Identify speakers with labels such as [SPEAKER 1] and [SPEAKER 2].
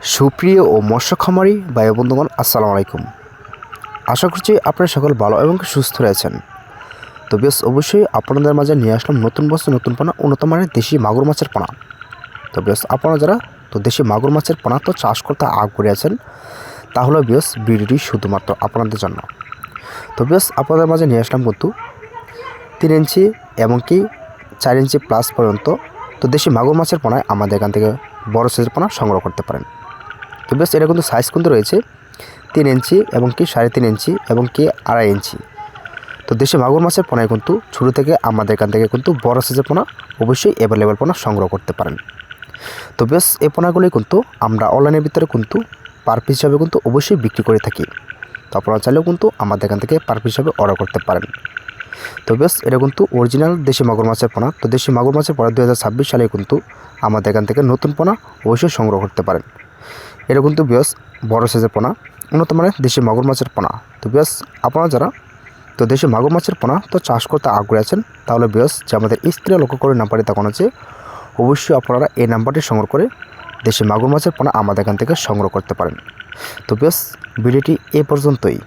[SPEAKER 1] সুপ্রিয় ও মৎস্য খামারি ভাই বন্ধুগণ, আসসালামু আলাইকুম। আশা করছি আপনারা সকল ভালো এবং সুস্থ রয়েছেন। তো বেশ অবশ্যই আপনাদের মাঝে নিয়ে আসলাম নতুন বছর নতুন পোনা, উন্নত মানের দেশি মাগুর মাছের পোনা। তো বেশ আপনারা যারা দেশি মাগুর মাছের পোনা চাষ করতে আগ্রহী আছেন, তাহলে বেশ ভিডিওটি শুধুমাত্র আপনাদের জন্য। তো বেশ আপনাদের মাঝে নিয়ে আসলাম কিন্তু 3 ইঞ্চি এমনকি 4 ইঞ্চি প্লাস পর্যন্ত দেশি মাগুর মাছের পোনায় আমাদের এখান থেকে বড় সাইজের পোনা সংগ্রহ করতে পারেন। তো বেশ এটা কিন্তু সাইজ কিন্তু রয়েছে 3 ইঞ্চি এবং 3.5 ইঞ্চি এবং 2.5 ইঞ্চি। তো দেশি মাগুর মাছের পোনায় কিন্তু ছোটো থেকে আমাদের এখান থেকে কিন্তু বড় সাইজের পোনা অবশ্যই অ্যাভেলেবেল পোনা সংগ্রহ করতে পারেন। তো বেশ এই পোনাগুলি কিন্তু আমরা অনলাইনের ভিতরে কিন্তু পার পিস হিসাবে কিন্তু অবশ্যই বিক্রি করে থাকি। তো আপনারা চাইলেও কিন্তু আমাদের এখান থেকে পার পিস হিসাবে অর্ডার করতে পারেন। তো বেশ এটা কিন্তু অরিজিনাল দেশি মাগুর মাছের পোনা। তো দেশি মাগুর মাছের পোনা 2026 সালে কিন্তু আমাদের এখান থেকে নতুন পোনা অবশ্যই সংগ্রহ করতে পারেন। এটা কিন্তু বেশ বড় সাইজের পোনা, উন্নত মানের দেশি মাগুর মাছের পোনা। তো বেশ আপনারা যারা দেশি মাগুর মাছের পোনা চাষ করতে আগ্রহী আছেন, তাহলে বেশ যে আমাদের স্ক্রিনে লক্ষ্য করে নাম্বারটি দেখানো আছে, অবশ্যই আপনারা এই নাম্বারটি সংগ্রহ করে দেশি মাগুর মাছের পোনা আমাদের এখান থেকে সংগ্রহ করতে পারেন। তো বেশ ভিডিওটি এ পর্যন্তই।